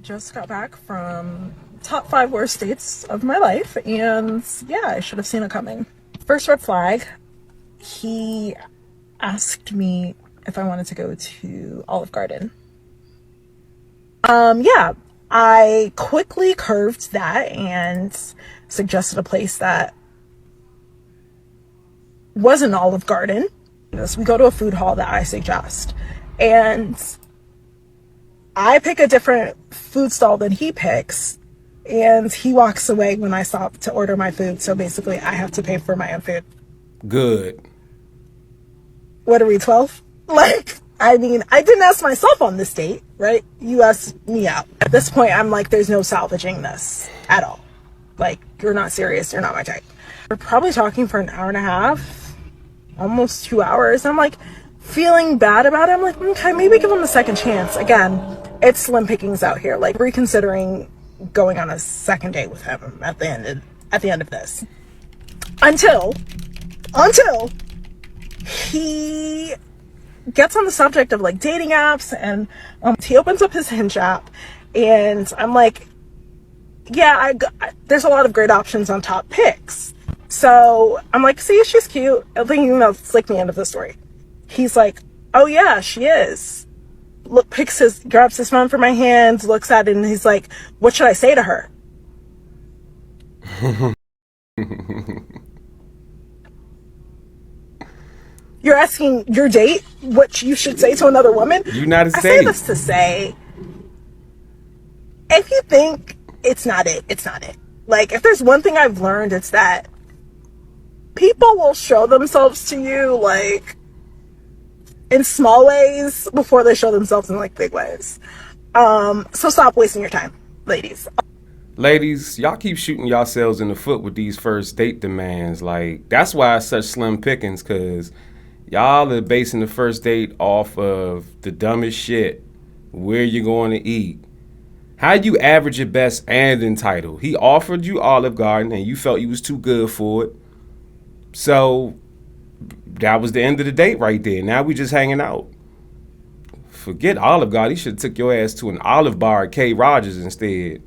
just got back from top 5 worst dates of my life, and yeah, I should have seen it coming. First red flag, he asked me if I wanted to go to Olive Garden. Yeah, I quickly curved that and suggested a place that wasn't Olive Garden. So we go to a food hall that I suggest, and I pick a different food stall than he picks, and he walks away when I stop to order my food. So basically, I have to pay for my own food. Good. What are we, 12? Like, I mean, I didn't ask myself on this date, right? You asked me out. At this point, I'm like, there's no salvaging this at all. Like, you're not serious. You're not my type. We're probably talking for an hour and a half, almost 2 hours. I'm like, feeling bad about it. I'm like, okay, maybe give him a second chance. Again, it's slim pickings out here. Like, reconsidering going on a second date with him at the end of this. Until he gets on the subject of like dating apps, and he opens up his Hinge app, and I'm like, yeah, there's a lot of great options on top picks. So I'm like, see, she's cute. I'm thinking that's like the end of the story. He's like, oh yeah, she is. Grabs his phone from my hand, looks at it, and he's like, what should I say to her? You're asking your date what you should say to another woman? United States. I say this to say, if you think it's not it, it's not it. Like, if there's one thing I've learned, it's that people will show themselves to you, like, in small ways before they show themselves in, like, big ways. So stop wasting your time, ladies. Ladies, y'all keep shooting yourselves in the foot with these first date demands. Like, that's why it's such slim pickings, because y'all are basing the first date off of the dumbest shit. Where you going to eat? How you average at best and entitled? He offered you Olive Garden and you felt you was too good for it. So that was the end of the date right there. Now we just hanging out. Forget Olive Garden. He should have took your ass to an Olive Bar at K. Rogers instead.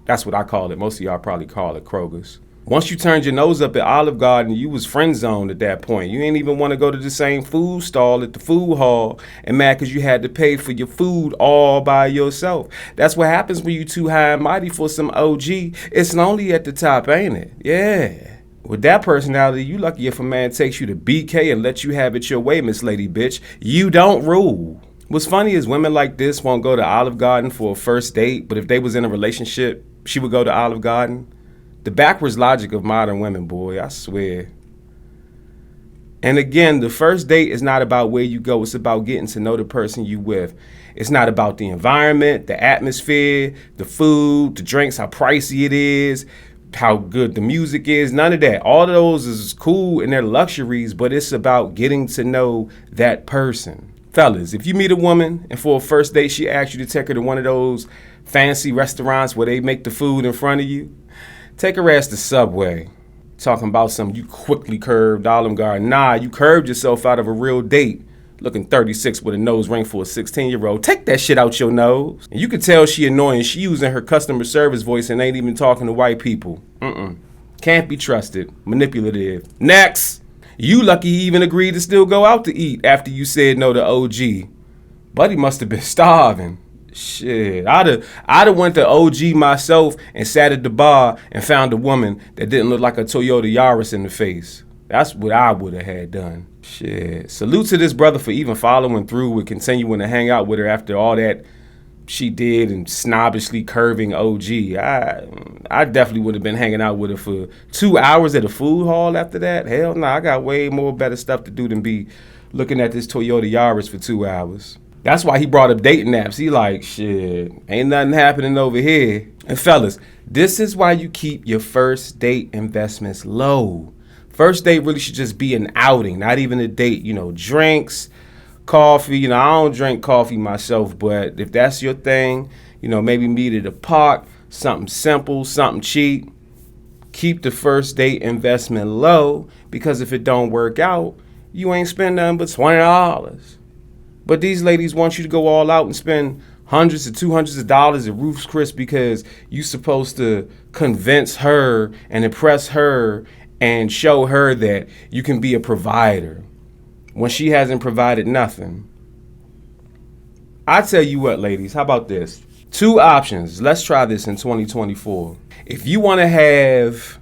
That's what I call it. Most of y'all probably call it Kroger's. Once you turned your nose up at Olive Garden, you was friend zoned at that point. You ain't even want to go to the same food stall at the food hall and mad because you had to pay for your food all by yourself. That's what happens when you too high and mighty for some OG. It's lonely at the top, ain't it? Yeah. With that personality, you lucky if a man takes you to BK and lets you have it your way, Miss Lady Bitch. You don't rule. What's funny is women like this won't go to Olive Garden for a first date, but if they was in a relationship, she would go to Olive Garden. The backwards logic of modern women, boy, I swear. And again, the first date is not about where you go. It's about getting to know the person you with. It's not about the environment, the atmosphere, the food, the drinks, how pricey it is, how good the music is, none of that. All of those is cool and they're luxuries, but it's about getting to know that person. Fellas, if you meet a woman and for a first date she asks you to take her to one of those fancy restaurants where they make the food in front of you, take her ass to Subway. Talking about something you quickly curved Olive Garden. Nah, you curved yourself out of a real date. Looking 36 with a nose ring for a 16-year-old. Take that shit out your nose. And you can tell she annoying. She using her customer service voice and ain't even talking to white people. Can't be trusted. Manipulative. Next. You lucky he even agreed to still go out to eat after you said no to OG. Buddy must have been starving. Shit, I'd have went to OG myself and sat at the bar and found a woman that didn't look like a Toyota Yaris in the face. That's what I would have had done. Shit, salute to this brother for even following through with continuing to hang out with her after all that she did and snobbishly curving OG. I definitely would have been hanging out with her for 2 hours at a food hall after that. Hell no, I got way more better stuff to do than be looking at this Toyota Yaris for 2 hours. That's why he brought up dating apps. He like, shit, ain't nothing happening over here. And fellas, this is why you keep your first date investments low. First date really should just be an outing, not even a date. You know, drinks, coffee. I don't drink coffee myself, but if that's your thing, maybe meet at a park, something simple, something cheap. Keep the first date investment low, because if it don't work out, you ain't spend nothing but $20. But these ladies want you to go all out and spend hundreds of $200s at Ruth's Chris because you supposed to convince her and impress her and show her that you can be a provider when she hasn't provided nothing. I tell you what, ladies, how about this? 2 options. Let's try this in 2024. If you want to have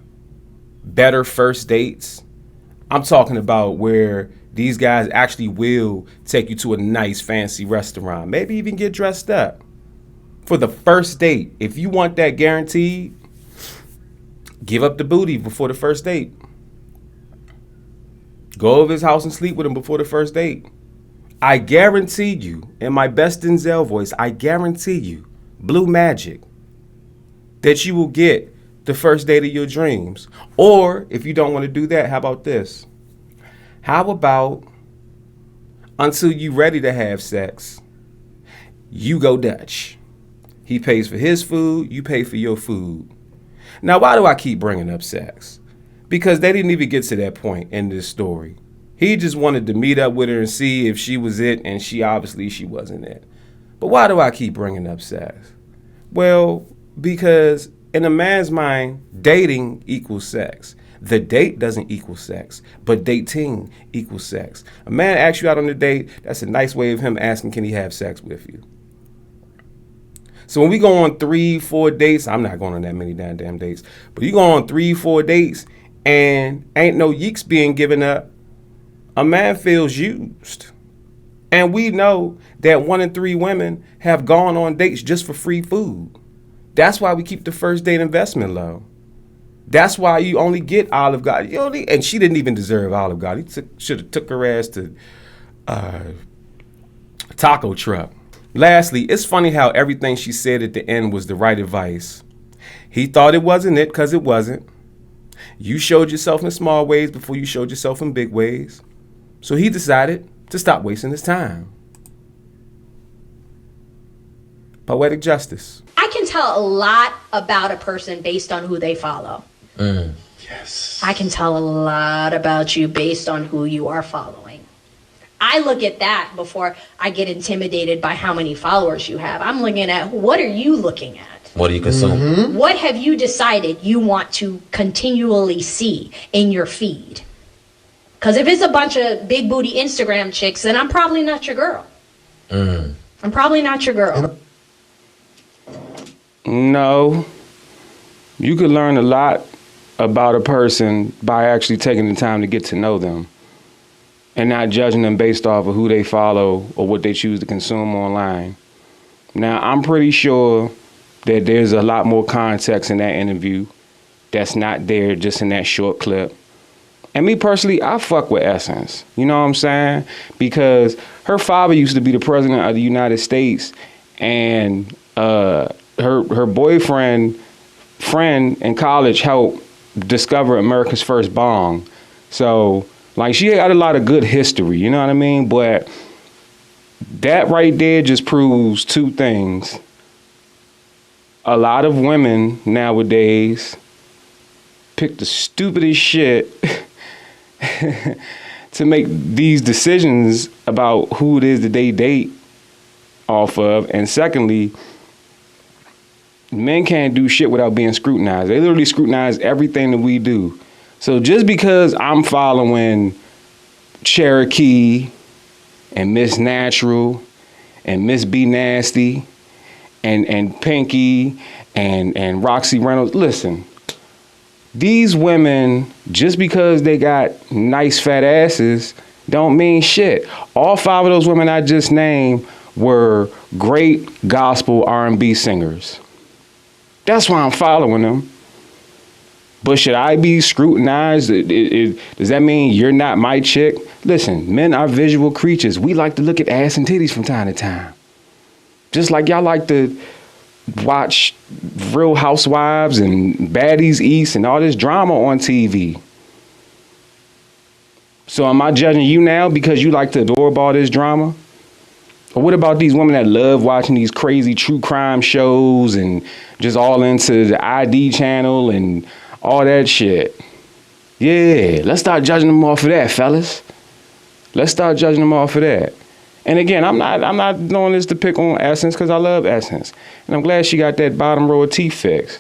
better first dates, I'm talking about where these guys actually will take you to a nice fancy restaurant, maybe even get dressed up for the first date. If you want that guaranteed, give up the booty before the first date. Go over his house and sleep with him before the first date. I guarantee you, in my best Denzel voice, I guarantee you, blue magic, that you will get the first date of your dreams. Or if you don't want to do that, how about this? How about until you're ready to have sex, you go Dutch. He pays for his food, you pay for your food. Now, why do I keep bringing up sex? Because they didn't even get to that point in this story. He just wanted to meet up with her and see if she was it, and she wasn't it. But why do I keep bringing up sex? Well, because in a man's mind, dating equals sex. The date doesn't equal sex, but dating equals sex. A man asks you out on a date, that's a nice way of him asking, can he have sex with you? So when we go on 3-4 dates, I'm not going on that many damn dates, but you go on 3-4 dates and ain't no yeeks being given up, a man feels used. And we know that 1 in 3 women have gone on dates just for free food. That's why we keep the first date investment low. That's why you only get Olive Garden. And she didn't even deserve Olive Garden. He should have took her ass to taco truck. Lastly, it's funny how everything she said at the end was the right advice. He thought it wasn't it because it wasn't. You showed yourself in small ways before you showed yourself in big ways. So he decided to stop wasting his time. Poetic justice. I can tell a lot about a person based on who they follow. Yes. I can tell a lot about you based on who you are following. I look at that before I get intimidated by how many followers you have. I'm looking at, what are you looking at? What do you consume? What have you decided you want to continually see in your feed? Because if it's a bunch of big booty Instagram chicks, then I'm probably not your girl. I'm probably not your girl. No. You could learn a lot about a person by actually taking the time to get to know them and not judging them based off of who they follow or what they choose to consume online. Now, I'm pretty sure that there's a lot more context in that interview that's not there just in that short clip. And me personally, I fuck with Essence. You know what I'm saying? Because her father used to be the president of the United States, and her boyfriend friend in college helped discover America's first bong. So, like, she got a lot of good history, you know what I mean? But that right there just proves 2 things. A lot of women nowadays pick the stupidest shit to make these decisions about who it is that they date off of. And secondly, men can't do shit without being scrutinized. They literally scrutinize everything that we do. So just because I'm following Cherokee and Miss Natural and Miss B Nasty and Pinky and Roxy Reynolds, listen, these women, just because they got nice fat asses, don't mean shit. All 5 of those women I just named were great gospel R&B singers. That's why I'm following them. But should I be scrutinized? Does that mean you're not my chick? Listen, men are visual creatures. We like to look at ass and titties from time to time. Just like y'all like to watch Real Housewives and Baddies East and all this drama on TV. So am I judging you now because you like to absorb all this drama? Or what about these women that love watching these crazy true crime shows and just all into the ID channel and all that shit? Yeah, let's start judging them off of that, fellas. Let's start judging them off of that. And again, I'm not doing this to pick on Essence because I love Essence. And I'm glad she got that bottom row of teeth fixed.